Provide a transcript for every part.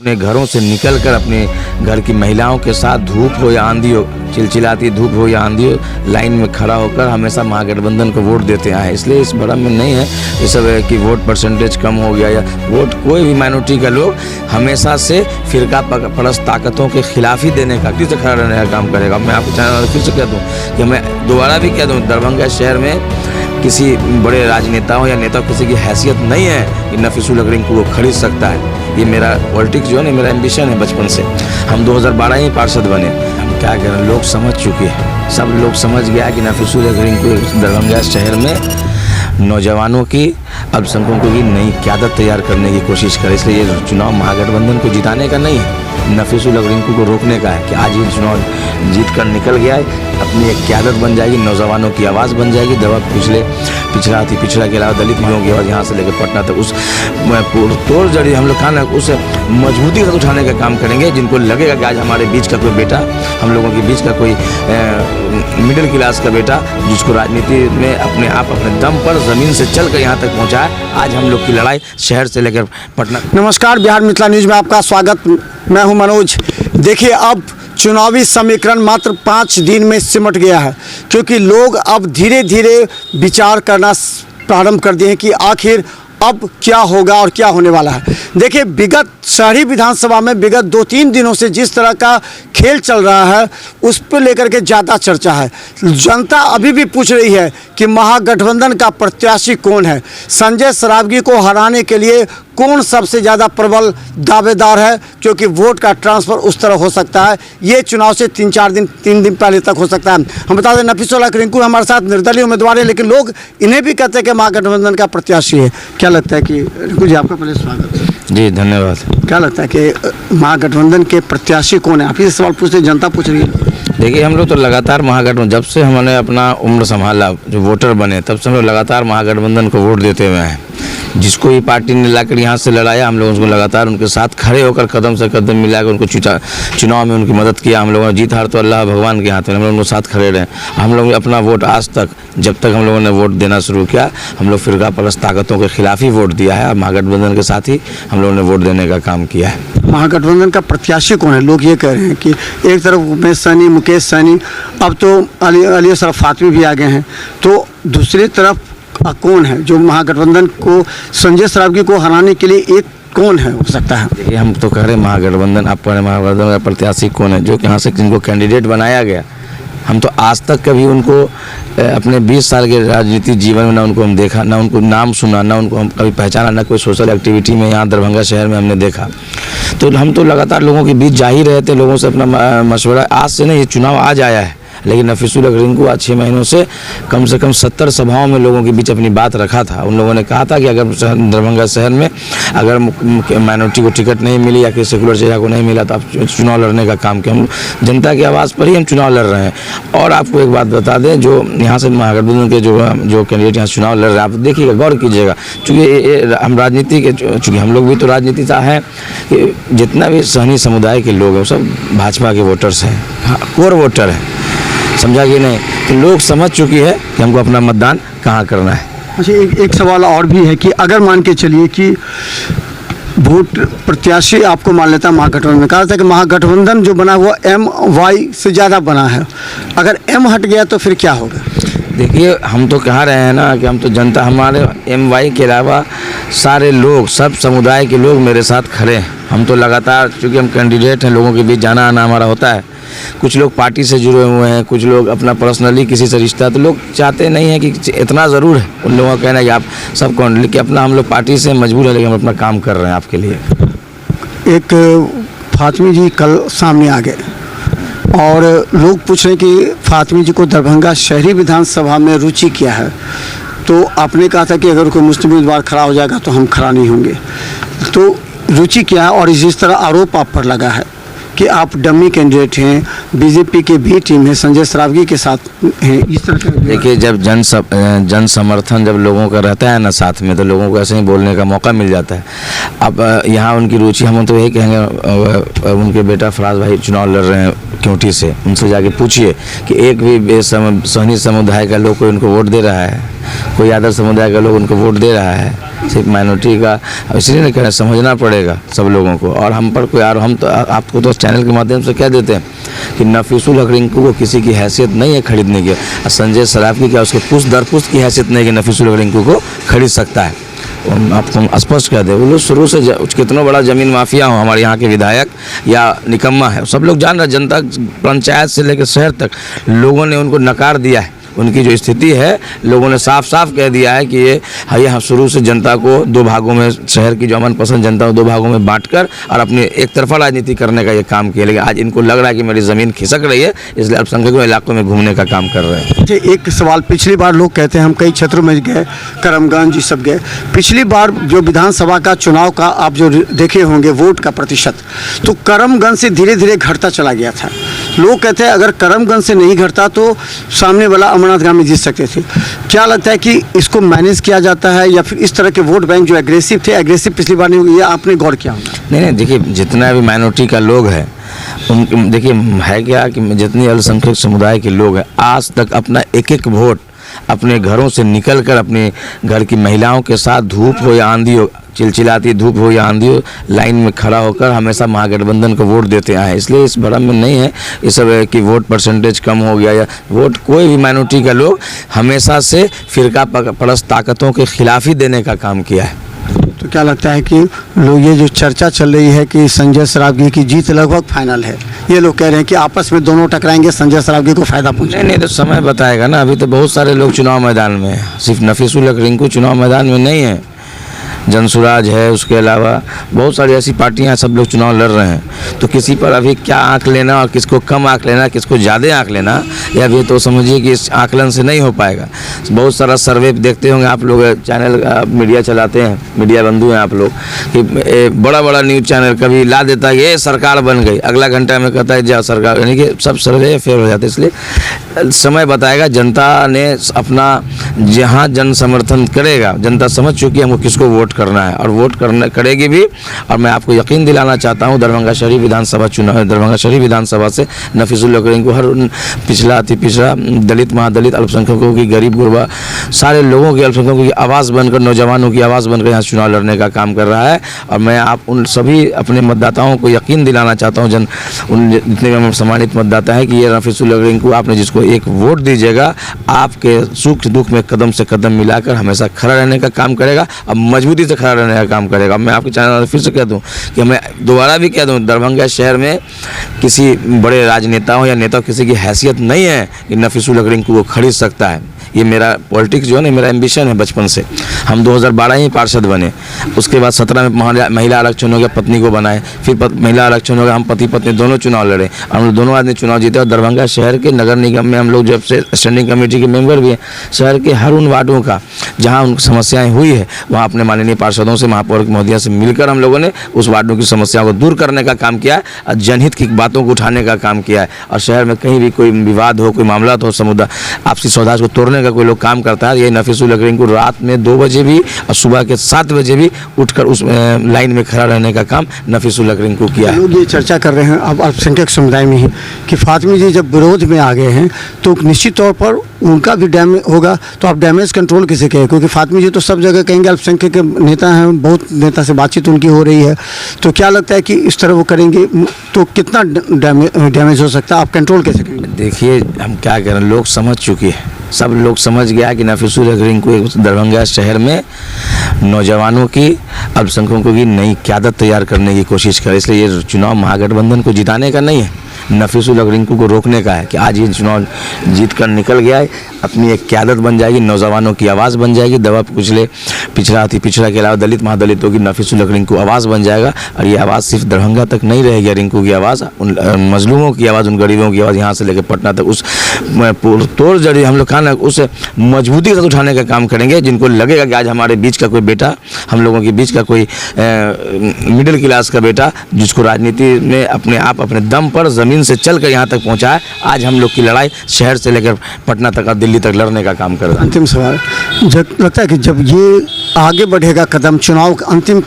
अपने घरों से निकलकर अपने घर की महिलाओं के साथ धूप हो या आंधी हो, चिलचिलाती धूप हो या आंधी हो, लाइन में खड़ा होकर हमेशा महागठबंधन को वोट देते आए। इसलिए इस भ्रम में नहीं है ये सब है कि वोट परसेंटेज कम हो गया या वोट कोई भी माइनॉरिटी का लोग हमेशा से फिरका परस्त ताकतों के खिलाफ ही देने का, किसी खड़ा रहने का काम करेगा। मैं आपको चैनल फिर से कह दूँ कि मैं दोबारा भी कह दूँ, दरभंगा शहर में किसी बड़े राजनेताओं या नेता किसी की हैसियत नहीं है कि नफीसुल हक रिंकू को खरीद सकता है। ये मेरा पॉलिटिक्स जो है ना, मेरा एम्बिशन है बचपन से। हम 2012 ही पार्षद बने। हम क्या करें, लोग समझ चुके हैं, सब लोग समझ गया कि नफीसुल हक रिंकू दरभंगा शहर में नौजवानों की, अल्पसंख्यकों की नई क़यादत तैयार करने की कोशिश करे। इसलिए ये चुनाव महागठबंधन को जिताने का नहीं है, नफीसुल हक रिंकू को रोकने का है कि आज ये चुनाव जीत कर निकल गया है, अपनी एक क़यादत बन जाएगी, नौजवानों की आवाज़ बन जाएगी। पिछड़ा के अलावा दलित लोगों की आवाज़ यहाँ से लेकर पटना तक उस तोड़ जड़ी हम लोग कहा ना, उसे मजबूती से उठाने का काम करेंगे। जिनको लगेगा कि आज हमारे बीच का कोई बेटा, हम लोगों के बीच का कोई मिडिल क्लास का बेटा जिसको राजनीति में अपने आप अपने दम पर ज़मीन से चल कर यहाँ तक पहुँचा है, आज हम लोग की लड़ाई शहर से लेकर पटना। नमस्कार, बिहार मिथिला न्यूज़ में आपका स्वागत। मैं हूं मनोज। देखिए, अब चुनावी समीकरण मात्र 5 दिन में सिमट गया है, क्योंकि लोग अब धीरे धीरे विचार करना प्रारंभ कर दिए हैं कि आखिर अब क्या होगा और क्या होने वाला है। देखिए, विगत शहरी विधानसभा में विगत 2-3 दिनों से जिस तरह का खेल चल रहा है उस पर लेकर के ज़्यादा चर्चा है। जनता अभी भी पूछ रही है कि महागठबंधन का प्रत्याशी कौन है, संजय सरावगी को हराने के लिए कौन सबसे ज़्यादा प्रबल दावेदार है, क्योंकि वोट का ट्रांसफ़र उस तरह हो सकता है। ये चुनाव से 3 दिन पहले तक हो सकता है। हम बता दें, नफीसुल हक रिंकू हमारे साथ निर्दलीय उम्मीदवार है, लेकिन लोग इन्हें भी कहते हैं कि महागठबंधन का प्रत्याशी है। क्या लगता है कि रिंकू जी, आपका पहले स्वागत है। जी धन्यवाद। क्या लगता है कि महागठबंधन के प्रत्याशी कौन है? आप ये सवाल पूछते, जनता पूछ रही है। देखिए, हम लोग तो लगातार महागठबंधन, जब से हमने अपना उम्र संभाला, जो वोटर बने, तब से हम लोग लगातार महागठबंधन को वोट देते हुए हैं। जिसको भी पार्टी ने लाकर यहाँ से लड़ाया, हम लोग उसको लगातार उनके साथ खड़े होकर कदम से कदम मिलाकर उनको चुनाव में उनकी मदद किया। हम लोगों ने जीत हार तो अल्लाह भगवान के हाथ में, हम लोग उनके साथ खड़े रहे। हम लोग अपना वोट आज तक, जब तक हम लोगों ने वोट देना शुरू किया, हम लोग फिरका परस्त ताकतों के खिलाफ ही वोट दिया है। महागठबंधन के साथ ही हम लोगों ने वोट देने का काम किया है। महागठबंधन का प्रत्याशी कौन है? लोग ये कह रहे हैं कि एक तरफ उमेश सैनी, मुकेश सैनी, अब तो अली असरफ फातमी भी आ गए हैं, तो दूसरी तरफ कौन है जो महागठबंधन को, संजय सरावगी को हराने के लिए एक कौन है हो सकता है? देखिए, हम तो कह रहे हैं महागठबंधन, आप कह रहे महागठबंधन का प्रत्याशी कौन है, जो यहाँ से जिनको कैंडिडेट बनाया गया। हम तो आज तक कभी उनको अपने 20 साल के राजनीतिक जीवन में ना उनको हम देखा, ना उनको नाम सुना, ना उनको हम कभी पहचाना, ना कोई सोशल एक्टिविटी में यहाँ दरभंगा शहर में हमने देखा। तो हम तो लगातार लोगों के बीच जा ही रहे थे, लोगों से अपना मशवरा। आज से नहीं, ये चुनाव आज आया है, लेकिन नफीसुल हक रिंकू आज 6 महीनों से कम 70 सभाओं में लोगों के बीच अपनी बात रखा था। उन लोगों ने कहा था कि अगर दरभंगा शहर में अगर माइनॉरिटी को टिकट नहीं मिली या किसी सेकुलर चेहरा को नहीं मिला तो आप चुनाव लड़ने का काम किया। हम जनता की आवाज़ पर ही हम चुनाव लड़ रहे हैं। और आपको एक बात बता दें, जो यहाँ से महागठबंधन के जो कैंडिडेट यहाँ चुनाव लड़ रहे हैं, आप देखिएगा, गौर कीजिएगा, चूँकि हम राजनीति के, चूँकि हम लोग भी तो राजनीति से हैं, कि जितना भी सहनी समुदाय के लोग हैं सब भाजपा के वोटर्स हैं, कोर वोटर हैं, समझा कि नहीं? तो लोग समझ चुकी है कि हमको अपना मतदान कहाँ करना है। अच्छा, एक सवाल और भी है कि अगर मान के चलिए कि वोट प्रत्याशी आपको मान लेता है महागठबंधन में, कहा था कि महागठबंधन जो बना हुआ MY से ज़्यादा बना है, अगर M हट गया तो फिर क्या होगा? देखिए, हम तो कह रहे हैं ना कि हम तो जनता, हमारे MY के अलावा सारे लोग, सब समुदाय के लोग मेरे साथ खड़े हैं। हम तो लगातार, चूँकि हम कैंडिडेट हैं, लोगों के बीच जाना आना हमारा होता है। कुछ लोग पार्टी से जुड़े हुए हैं, कुछ लोग अपना पर्सनली किसी से रिश्ता, तो लोग चाहते नहीं हैं कि इतना ज़रूर है उन लोगों का कहना है कि आप सब कौन, लेकिन अपना हम लोग पार्टी से मजबूर है, लेकिन हम अपना काम कर रहे हैं आपके लिए। एक फातमी जी कल सामने आ गए और लोग पूछ रहे हैं कि फातमी जी को दरभंगा शहरी विधानसभा में रुचि क्या है, तो आपने कहा था कि अगर कोई मुस्लिम उम्मीदवार खड़ा हो जाएगा तो हम खड़ा नहीं होंगे। तो रुचि क्या है? और इस तरह आरोप आप पर लगा है कि आप डमी कैंडिडेट हैं, बीजेपी के भी टीम है, संजय सरावगी के साथ हैं, इस तरह का। देखिए, जब जन समर्थन जब लोगों का रहता है ना साथ में, तो लोगों को ऐसे ही बोलने का मौका मिल जाता है। अब यहाँ उनकी रुचि, हम तो यही कहेंगे, उनके बेटा फराज भाई चुनाव लड़ रहे हैं, क्योंटी से, उनसे जाके पूछिए कि एक भी सोहनी समुदाय का लोग कोई उनको वोट दे रहा है, कोई यादव समुदाय का लोग उनको वोट दे रहा है। सिर्फ माइनॉरिटी का, इसलिए नहीं कह रहे, समझना पड़ेगा सब लोगों को। और हम पर कोई, और हम तो आपको तो चैनल के माध्यम से कह देते हैं कि नफीसुल हक रिंकू को किसी की हैसियत नहीं है खरीदने की। संजय सराफी क्या उसके पुष्ट दर पुष्ट की हैसियत नहीं कि नफीसुल हक रिंकू को खरीद सकता है। आपको स्पष्ट कह दे, वो लोग शुरू से कितना बड़ा ज़मीन माफिया हो हमारे यहाँ के विधायक या निकम्मा है, सब लोग जान रहे। जनता पंचायत से लेकर शहर तक लोगों ने उनको नकार दिया है। उनकी जो स्थिति है, लोगों ने साफ साफ कह दिया है कि ये शुरू से जनता को दो भागों में, शहर की जो अमन पसंद जनता को दो भागों में बांटकर और अपने एक तरफा राजनीति करने का ये काम किया। लेकिन आज इनको लग रहा है कि मेरी ज़मीन खिसक रही है, इसलिए अल्पसंख्यकों इलाकों में घूमने का काम कर रहे हैं। एक सवाल, पिछली बार लोग कहते हैं, हम कई क्षेत्रों में गए, करमगंज ये सब गए, पिछली बार जो विधानसभा का चुनाव का आप जो देखे होंगे वोट का प्रतिशत, तो करमगंज से धीरे धीरे घटता चला गया था। लोग कहते हैं अगर करमगंज से नहीं घटता तो सामने वाला अमरनाथगांव में जीत सकते थे। क्या लगता है कि इसको मैनेज किया जाता है या फिर इस तरह के वोट बैंक जो एग्रेसिव थे, एग्रेसिव पिछली बार नहीं हुई, ये आपने गौर किया होगा? नहीं, देखिए जितना भी माइनॉरिटी का लोग है, उन देखिए है क्या कि जितनी अल्पसंख्यक समुदाय के लोग हैं, आज तक अपना एक एक वोट अपने घरों से निकल कर अपने घर की महिलाओं के साथ, धूप हो या आंधी हो, चिलचिलाती धूप हो या आंधी हो, लाइन में खड़ा होकर हमेशा महागठबंधन को वोट देते आए। इसलिए इस भ्रम में नहीं है इस सब कि वोट परसेंटेज कम हो गया या वोट, कोई भी माइनॉरिटी का लोग हमेशा से फिरका परस्त ताकतों के खिलाफ ही देने का काम किया है। तो क्या लगता है कि लोग, ये जो चर्चा चल रही है कि संजय सरावगी की जीत लगभग फाइनल है, ये लोग कह रहे हैं कि आपस में दोनों टकराएंगे, संजय सरावगी को फायदा पहुंचेगा? नहीं, तो समय बताएगा ना। अभी तो बहुत सारे लोग चुनाव मैदान में हैं, सिर्फ नफीसुल हक रिंकू चुनाव मैदान में नहीं है, जनसुराज है, उसके अलावा बहुत सारी ऐसी पार्टियां, सब लोग चुनाव लड़ रहे हैं। तो किसी पर अभी क्या आंक लेना और किसको कम आंक लेना, किसको ज़्यादा आंक लेना, या भी तो समझिए कि इस आकलन से नहीं हो पाएगा। बहुत सारा सर्वे देखते होंगे आप लोग, चैनल मीडिया चलाते हैं, मीडिया बंधु हैं आप लोग, कि बड़ा बड़ा न्यूज़ चैनल कभी ला देता है ये सरकार बन गई, अगला घंटा में कहता है जा सरकार, यानी कि सब सर्वे फेल हो जाते। इसलिए समय बताएगा। जनता ने अपना जहाँ जन समर्थन करेगा, जनता समझ चुकी है हमको किसको वोट करना है और वोट करेगी भी। और मैं आपको यकीन दिलाना चाहता हूँ, दरभंगा शरीफ विधानसभा चुनाव, दरभंगा शरीफ विधानसभा से नफीसुल हक रिंकू हर पिछड़ा, अति पिछड़ा, दलित, महादलित, अल्पसंख्यकों की, गरीब गुरबा, सारे लोगों की, अल्पसंख्यकों की आवाज़ बनकर, नौजवानों की आवाज़ बनकर यहाँ चुनाव लड़ने का काम कर रहा है। और मैं आप उन सभी अपने मतदाताओं को यकीन दिलाना चाहता हूँ, उन जितने भी सम्मानित मतदाता हैं, कि ये नफीसुल हक रिंकू, आपने जिसको एक वोट दीजिएगा, आपके सुख दुख में कदम से कदम मिलाकर हमेशा खड़ा रहने का काम करेगा और मजबूती से खड़ा रहने का काम करेगा। मैं आपके चैनल में फिर से कह दूं कि मैं दोबारा भी कह दूं, दरभंगा शहर में किसी बड़े राजनेताओं या नेता किसी की हैसियत नहीं है कि नफीसुल हक रिंकू को खरीद सकता है। ये मेरा पॉलिटिक्स जो है ना, मेरा एम्बिशन है बचपन से। हम 2012 ही पार्षद बने, उसके बाद 17 में महिला आरक्षण हो गया, पत्नी को बनाए, फिर महिला आरक्षण हो गया, हम पति पत्नी दोनों चुनाव लड़े और हम दोनों आदमी चुनाव जीते। और दरभंगा शहर के नगर निगम में हम लोग जब से स्टैंडिंग कमेटी के मेंबर भी हैं, शहर के हर उन वार्डों का जहाँ उनकी समस्याएं हुई है, वहाँ अपने माननीय पार्षदों से, महापौर महोदया से मिलकर हम लोगों ने उस वार्डों की समस्याओं को दूर करने का काम किया है और जनहित की बातों को उठाने का काम किया है। और शहर में कहीं भी कोई विवाद हो, कोई मामला हो, समुदाय आपसी सौदाज को तोड़ने का कोई लोग काम करता है, ये नफीसुल हक रिंकू रात में 2 बजे भी और सुबह के 7 बजे भी उठकर उस लाइन में खड़ा रहने का काम नफीसुल हक रिंकू किया है। लोग ये चर्चा कर रहे हैं अब अल्पसंख्यक समुदाय में ही कि फातिमी जी जब विरोध में आ गए हैं तो निश्चित तौर पर उनका भी डैमेज होगा, तो आप डैमेज कंट्रोल किसे कहें? क्योंकि फातिमी जी तो सब जगह कहेंगे, अल्पसंख्यक के नेता हैं, बहुत नेता से बातचीत उनकी हो रही है, तो क्या लगता है कि इस तरह वो करेंगे तो कितना डैमेज हो सकता है, आप कंट्रोल कैसे करेंगे? देखिए हम क्या करें, लोग समझ चुके हैं, सब लोग समझ गया कि नफीसुल हक रिंकू दरभंगा शहर में नौजवानों की, अल्पसंख्यकों की नई क़यादत तैयार करने की कोशिश करे। इसलिए ये चुनाव महागठबंधन को जिताने का नहीं है, नफीसुल हक रिंकू को रोकने का है कि आज ये चुनाव जीत कर निकल गया है, अपनी एक क़यादत बन जाएगी, नौजवानों की आवाज़ बन जाएगी, दबा कुचले, पिछड़ा, अति पिछड़ा के अलावा दलित, महादलितों की नफीसुल हक रिंकू आवाज़ बन जाएगा। और ये आवाज़ सिर्फ दरभंगा तक नहीं रहेगी, रिंकू की आवाज़, उन मजलूमों की आवाज़, उन गरीबों की आवाज़ यहाँ से लेकर पटना तक, उस तोड़ जड़ी हम लोग कहा ना, उस मजबूती से उठाने का काम करेंगे। जिनको लगेगा कि आज हमारे बीच का कोई बेटा, हम लोगों के बीच का कोई मिडिल क्लास का बेटा, जिसको राजनीति में अपने आप अपने दम पर ज़मीन दिन से चल कर यहाँ तक पहुँचा है। आज हम लोग की लड़ाई शहर से लेकर पटना तक और दिल्ली तक लड़ने का काम कर रहा है। अंतिम सवाल, जब लगता है कि जब ये आगे बढ़ेगा कदम, चुनाव के अंतिम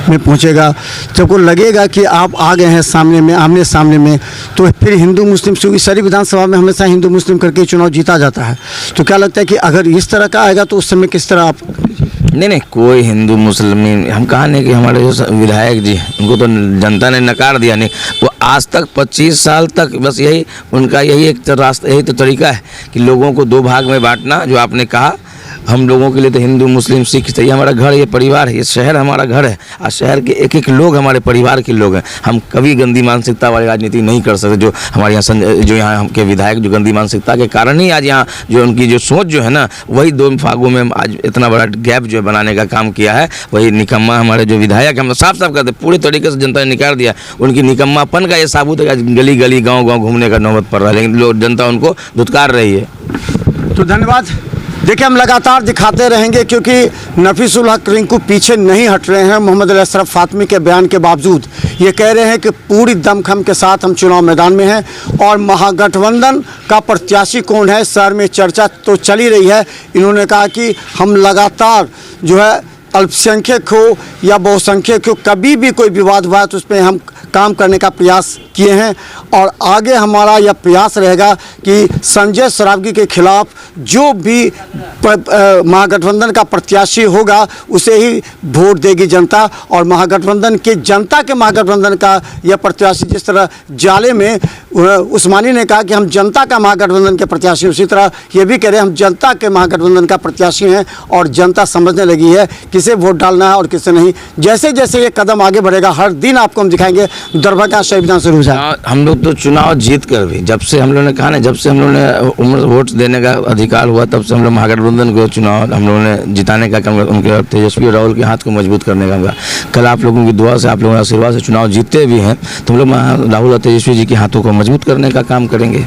में पहुंचेगा, जब को लगेगा कि आप आ गए हैं सामने में, आमने सामने में, तो फिर हिंदू मुस्लिम, क्योंकि सारी विधानसभा में हमेशा हिंदू मुस्लिम करके चुनाव जीता जाता है, तो क्या लगता है कि अगर इस तरह का आएगा तो उस समय किस तरह आप? नहीं, कोई हिंदू मुसलमान हम कहा नहीं कि हमारे जो विधायक जी उनको तो जनता ने नकार दिया। नहीं, वो आज तक 25 साल तक बस यही उनका यही एक रास्ता, यही तो तरीका है कि लोगों को दो भाग में बांटना। जो आपने कहा, हम लोगों के लिए तो हिंदू मुस्लिम सिख चाहिए, हमारा घर, ये परिवार है, ये शहर हमारा घर है और शहर के एक एक लोग हमारे परिवार के लोग हैं। हम कभी गंदी मानसिकता वाली राजनीति नहीं कर सकते। जो हमारे यहाँ जो यहाँ हम के विधायक जो गंदी मानसिकता के कारण ही आज यहाँ जो उनकी जो सोच जो है ना, वही दो भागों में आज इतना बड़ा गैप जो है बनाने का काम किया है। वही निकम्मा हमारे जो विधायक, हम साफ साफ करते पूरे तरीके से जनता ने निकाल दिया। उनकी निकम्मापन का ये साबुत है। आज गली गली गाँव गाँव घूमने का नौबत पड़ रहा है, लेकिन लोग जनता उनको धुतकार रही है। तो धन्यवाद। देखिए, हम लगातार दिखाते रहेंगे क्योंकि नफीसुल हक रिंकू पीछे नहीं हट रहे हैं। मोहम्मद अली अशरफ फातमी के बयान के बावजूद ये कह रहे हैं कि पूरी दमखम के साथ हम चुनाव मैदान में हैं और महागठबंधन का प्रत्याशी कौन है, शहर में चर्चा तो चली रही है। इन्होंने कहा कि हम लगातार जो है अल्पसंख्यक हो या बहुसंख्यक हो, कभी भी कोई विवाद हुआ तो उस पर हम काम करने का प्रयास किए हैं और आगे हमारा यह प्रयास रहेगा कि संजय सरावगी के खिलाफ जो भी महागठबंधन का प्रत्याशी होगा उसे ही वोट देगी जनता। और महागठबंधन के जनता के महागठबंधन का यह प्रत्याशी, जिस तरह जाले में उस्मानी ने कहा कि हम जनता का महागठबंधन के प्रत्याशी, उसी तरह ये भी कह रहे हैं हम जनता के महागठबंधन का प्रत्याशी हैं और जनता समझने लगी है किसे वोट डालना है और किसे नहीं। जैसे जैसे ये कदम आगे बढ़ेगा हर दिन आपको हम दिखाएंगे। दरभंगा शहीद विधानसभा हम लोग तो चुनाव जीत कर भी, जब से हम लोगों ने कहा ना, जब से हम लोगों ने उम्र वोट देने का अधिकार हुआ, तब से हम लोग महागठबंधन को चुनाव हम लोगों ने जिताने का काम, उनके तेजस्वी राहुल के हाथ को मजबूत करने का। कल आप लोगों की दुआ से, आप लोगों के आशीर्वाद से चुनाव जीतते भी हैं, तो हम लोग राहुल और तेजस्वी जी के हाथों को मजबूत करने का काम करेंगे।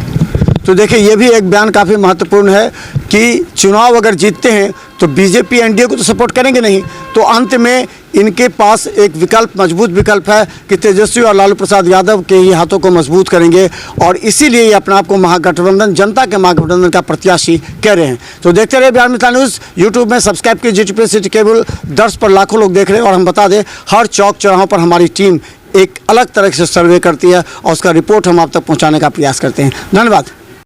तो देखिए, ये भी एक बयान काफ़ी महत्वपूर्ण है कि चुनाव अगर जीतते हैं तो बीजेपी एनडीए को तो सपोर्ट करेंगे नहीं, तो अंत में इनके पास एक विकल्प, मजबूत विकल्प है कि तेजस्वी और लालू प्रसाद यादव के ही हाथों को मजबूत करेंगे और इसीलिए ये अपने आप को महागठबंधन, जनता के महागठबंधन का प्रत्याशी कह रहे हैं। तो देखते रहे बिहार मिथिला न्यूज़। यूट्यूब में सब्सक्राइब कीजिए, GTP सिटी केबल 10 पर लाखों लोग देख रहे हैं और हम बता दें हर चौक चौराहों पर हमारी टीम एक अलग तरह से सर्वे करती है और उसका रिपोर्ट हम आप तक पहुँचाने का प्रयास करते हैं। धन्यवाद।